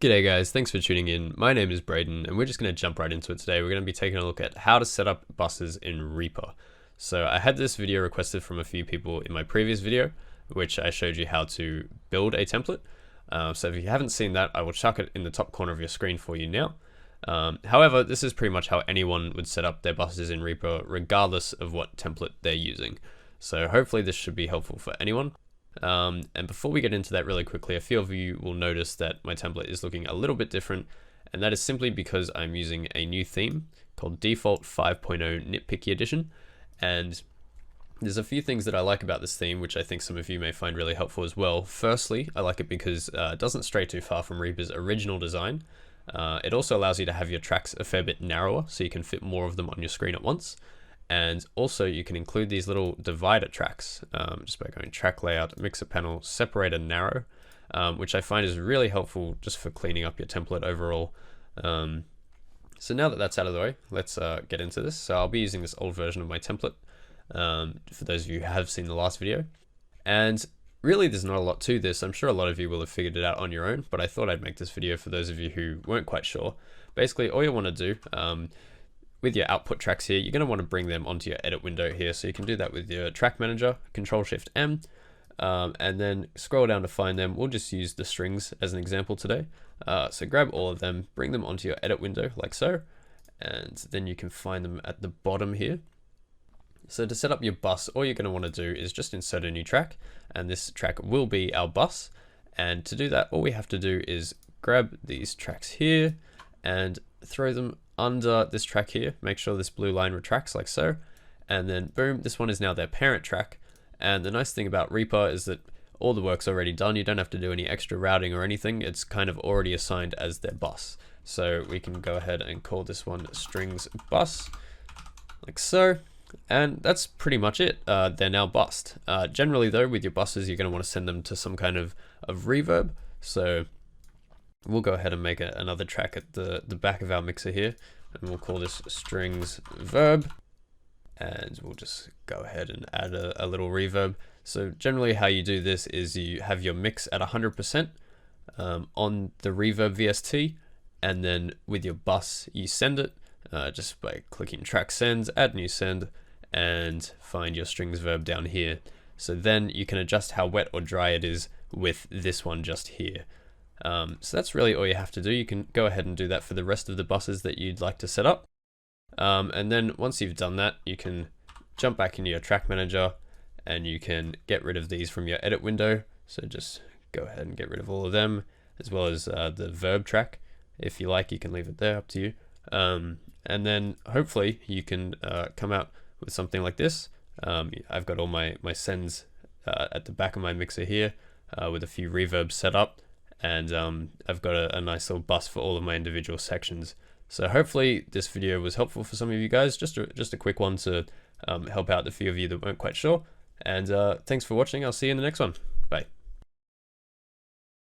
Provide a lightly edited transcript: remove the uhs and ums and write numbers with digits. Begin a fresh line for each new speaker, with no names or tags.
G'day guys, thanks for tuning in. My name is Braden and we're just going to jump right into it today. We're going to be taking a look at how to set up buses in Reaper. So I had this video requested from a few people in my previous video, which I showed you how to build a template. So if you haven't seen that, I will chuck it in the top corner of your screen for you now. However, this is pretty much how anyone would set up their buses in Reaper, regardless of what template they're using. So hopefully this should be helpful for anyone. And before we get into that really quickly, a few of you will notice that my template is looking a little bit different, and that is simply because I'm using a new theme called Default 5.0 Nitpicky Edition. And there's a few things that I like about this theme, which I think some of you may find really helpful as well. Firstly, I like it because it doesn't stray too far from Reaper's original design. It also allows you to have your tracks a fair bit narrower, so you can fit more of them on your screen at once. And also you can include these little divider tracks just by going track layout, mixer panel, separator narrow, which I find is really helpful just for cleaning up your template overall. So now that that's out of the way, let's get into this. So I'll be using this old version of my template for those of you who have seen the last video. And really there's not a lot to this. I'm sure a lot of you will have figured it out on your own, but I thought I'd make this video for those of you who weren't quite sure. Basically all you want to do with your output tracks here, you're going to want to bring them onto your edit window here. So you can do that with your track manager, Control-Shift-M, and then scroll down to find them. We'll just use the strings as an example today. So grab all of them, bring them onto your edit window like so, and then you can find them at the bottom here. So to set up your bus, all you're going to want to do is just insert a new track, and this track will be our bus. And to do that, all we have to do is grab these tracks here and throw them under this track here. Make sure this blue line retracts like so, and then boom, this one is now their parent track. And the nice thing about Reaper is that all the work's already done. You don't have to do any extra routing or anything. It's kind of already assigned as their bus. So we can go ahead and call this one strings bus like so, and that's pretty much it. They're now bussed. Generally though, with your buses, you're going to want to send them to some kind of reverb. So we'll go ahead and make another track at the back of our mixer here, and we'll call this strings verb, and we'll just go ahead and add a little reverb. So generally how you do this is you have your mix at 100% on the reverb VST, and then with your bus you send it just by clicking track sends, add new send, and find your strings verb down here. So then you can adjust how wet or dry it is with this one just here. So that's really all you have to do. You can go ahead and do that for the rest of the buses that you'd like to set up. And then once you've done that, you can jump back into your track manager and you can get rid of these from your edit window. So just go ahead and get rid of all of them, as well as the verb track. If you like, you can leave it there, up to you. And then hopefully you can come out with something like this. I've got all my sends at the back of my mixer here with a few reverbs set up. And I've got a nice little bus for all of my individual sections. So hopefully this video was helpful for some of you guys. Just a quick one to help out the few of you that weren't quite sure. And thanks for watching. I'll see you in the next one.